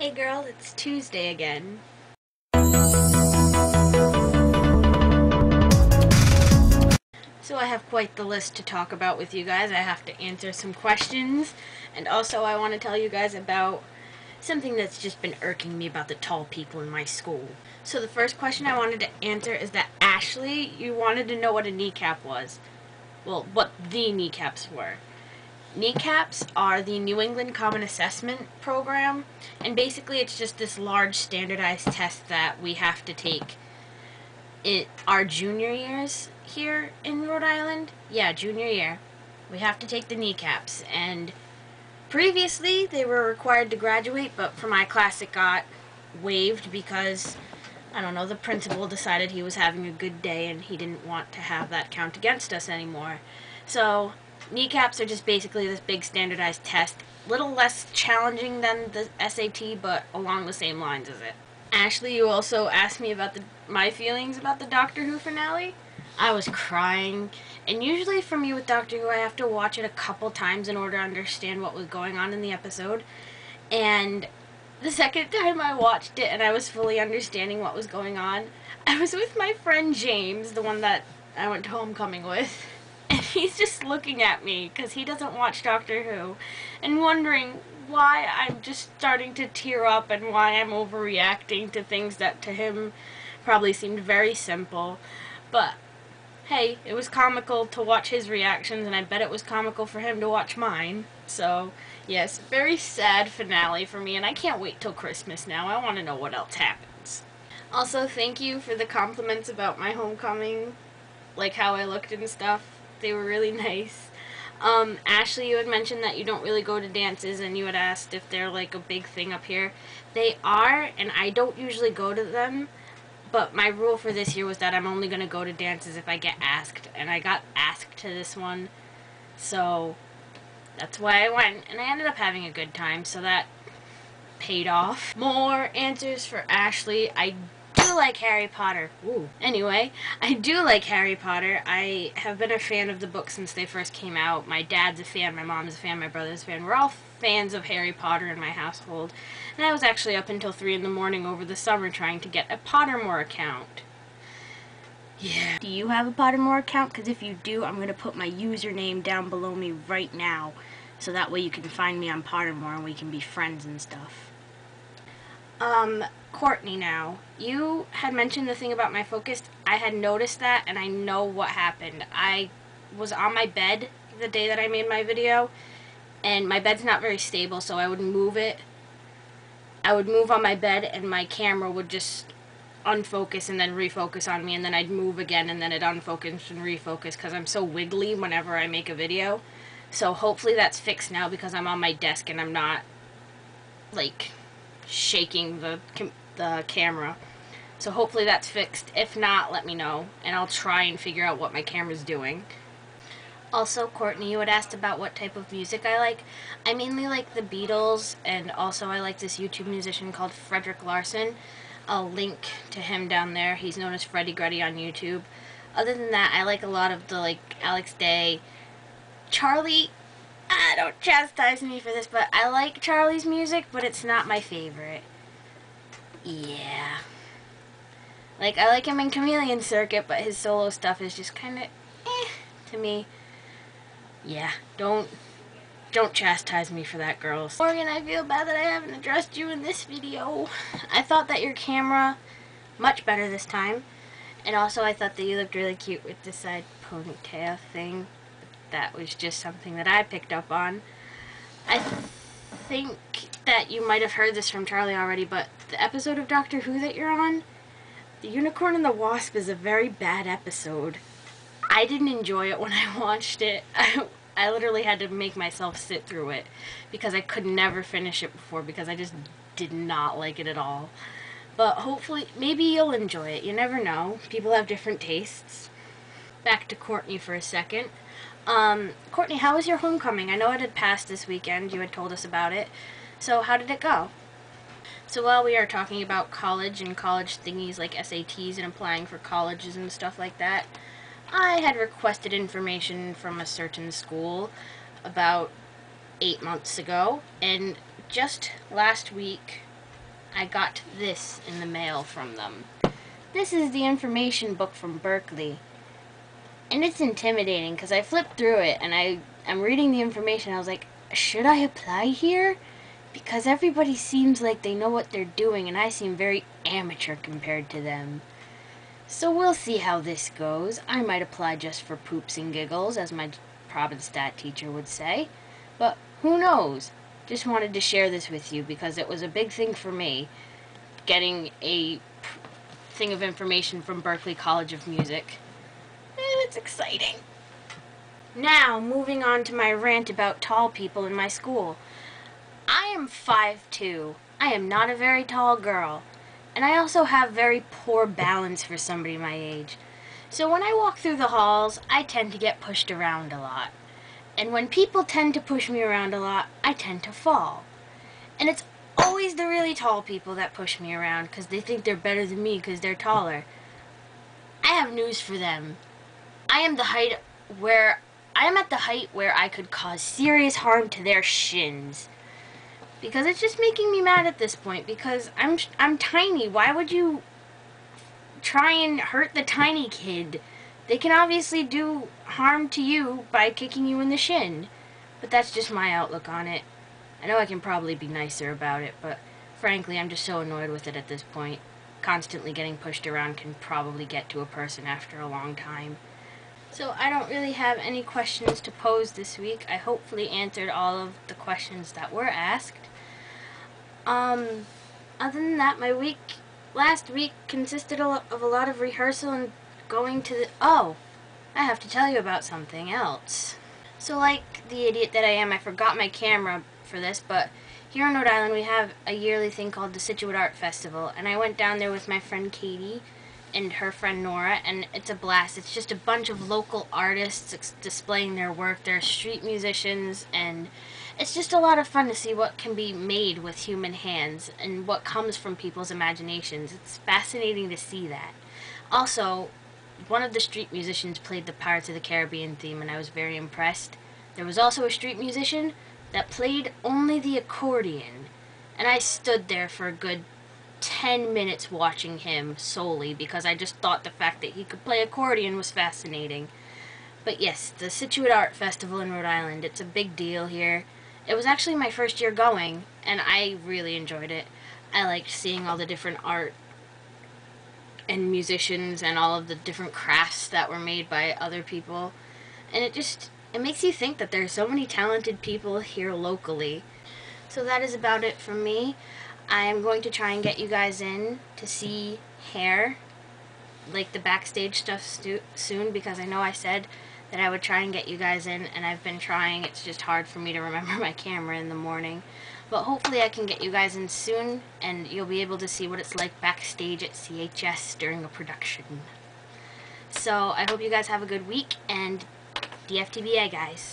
Hey girl, it's Tuesday again. So I have quite the list to talk about with you guys. I have to answer some questions, and also I want to tell you guys about something that's just been irking me about the tall people in my school. So the first question I wanted to answer is that Ashley, you wanted to know what a kneecap was. Well, what the kneecaps were. Kneecaps are the New England Common Assessment Program, and basically it's just this large standardized test that we have to take in our junior years here in Rhode Island. Yeah, junior year. We have to take the kneecaps, and previously they were required to graduate, but for my class it got waived because, I don't know, the principal decided he was having a good day and he didn't want to have that count against us anymore. So kneecaps are just basically this big standardized test, little less challenging than the SAT, but along the same lines as it. Ashley, you also asked me about my feelings about the Doctor Who finale. I was crying, and usually for me with Doctor Who, I have to watch it a couple times in order to understand what was going on in the episode, and the second time I watched it and I was fully understanding what was going on, I was with my friend James, the one that I went to homecoming with, and he's just looking at me because he doesn't watch Doctor Who and wondering why I'm just starting to tear up and why I'm overreacting to things that to him probably seemed very simple. But hey, it was comical to watch his reactions, and I bet it was comical for him to watch mine. So yes, very sad finale for me, and I can't wait till Christmas now. I want to know what else happens. Also, thank you for the compliments about my homecoming, like how I looked and stuff. They were really nice. Ashley, you had mentioned that you don't really go to dances, and you had asked if they're like a big thing up here. They are, and I don't usually go to them, but my rule for this year was that I'm only going to go to dances if I get asked, and I got asked to this one, so that's why I went, and I ended up having a good time, so that paid off. More answers for Ashley. I do like Harry Potter. Ooh. Anyway, I do like Harry Potter. I have been a fan of the books since they first came out. My dad's a fan, my mom's a fan, my brother's a fan. We're all fans of Harry Potter in my household. And I was actually up until 3 in the morning over the summer trying to get a Pottermore account. Yeah. Do you have a Pottermore account? Because if you do, I'm going to put my username down below me right now, so that way you can find me on Pottermore and we can be friends and stuff. Courtney now. You had mentioned the thing about my focus. I had noticed that, and I know what happened. I was on my bed the day that I made my video, and my bed's not very stable, so I would move it. I would move on my bed, and my camera would just unfocus and then refocus on me, and then I'd move again, and then it'd unfocus and refocus because I'm so wiggly whenever I make a video. So hopefully that's fixed now because I'm on my desk and I'm not, like, shaking the camera. So hopefully that's fixed. If not, let me know, and I'll try and figure out what my camera's doing. Also, Courtney, you had asked about what type of music I like. I mainly like the Beatles, and also I like this YouTube musician called Frederick Larson. I'll link to him down there. He's known as Freddy Gruddy on YouTube. Other than that, I like a lot of the, like, Alex Day, Charlie. Don't chastise me for this, but I like Charlie's music, but it's not my favorite. Yeah. Like, I like him in Chameleon Circuit, but his solo stuff is just kind of to me. Yeah, don't chastise me for that, girls. Morgan, I feel bad that I haven't addressed you in this video. I thought that your camera, much better this time. And also I thought that you looked really cute with the side ponytail thing. That was just something that I picked up on. I think that you might have heard this from Charlie already, but the episode of Doctor Who that you're on, The Unicorn and the Wasp, is a very bad episode. I didn't enjoy it when I watched it. I literally had to make myself sit through it because I could never finish it before because I just did not like it at all. But hopefully, maybe you'll enjoy it. You never know. People have different tastes. Back to Courtney for a second. Courtney, how was your homecoming? I know it had passed this weekend. You had told us about it. So how did it go? So while we are talking about college and college thingies like SATs and applying for colleges and stuff like that, I had requested information from a certain school about 8 months ago, and just last week I got this in the mail from them. This is the information book from Berkeley. And it's intimidating because I flipped through it and I'm reading the information. I was like, should I apply here? Because everybody seems like they know what they're doing and I seem very amateur compared to them. So we'll see how this goes. I might apply just for poops and giggles, as my Providence stat teacher would say. But who knows? Just wanted to share this with you because it was a big thing for me, getting a thing of information from Berklee College of Music. And it's exciting. Now, moving on to my rant about tall people in my school. I am 5'2". I am not a very tall girl. And I also have very poor balance for somebody my age. So when I walk through the halls, I tend to get pushed around a lot. And when people tend to push me around a lot, I tend to fall. And it's always the really tall people that push me around because they think they're better than me because they're taller. I have news for them. I am at the height where I could cause serious harm to their shins. Because it's just making me mad at this point because I'm tiny. Why would you try and hurt the tiny kid? They can obviously do harm to you by kicking you in the shin. But that's just my outlook on it. I know I can probably be nicer about it, but frankly, I'm just so annoyed with it at this point. Constantly getting pushed around can probably get to a person after a long time. So I don't really have any questions to pose this week. I hopefully answered all of the questions that were asked. Other than that, my last week consisted of a lot of rehearsal and going to the... Oh, I have to tell you about something else. So like the idiot that I am, I forgot my camera for this, but here in Rhode Island we have a yearly thing called the Situate Art Festival, and I went down there with my friend Katie and her friend Nora, and it's a blast. It's just a bunch of local artists displaying their work. They're street musicians, and it's just a lot of fun to see what can be made with human hands and what comes from people's imaginations. It's fascinating to see that. Also, one of the street musicians played the Pirates of the Caribbean theme, and I was very impressed. There was also a street musician that played only the accordion, and I stood there for a good 10 minutes watching him solely because I just thought the fact that he could play accordion was fascinating. But yes, the Situate Art Festival in Rhode Island, it's a big deal here. It was actually my first year going, and I really enjoyed it. I liked seeing all the different art and musicians and all of the different crafts that were made by other people. And it makes you think that there's so many talented people here locally. So that is about it from me. I am going to try and get you guys in to see hair, like the backstage stuff soon, because I know I said that I would try and get you guys in, and I've been trying. It's just hard for me to remember my camera in the morning. But hopefully I can get you guys in soon, and you'll be able to see what it's like backstage at CHS during a production. So I hope you guys have a good week, and DFTBA, guys.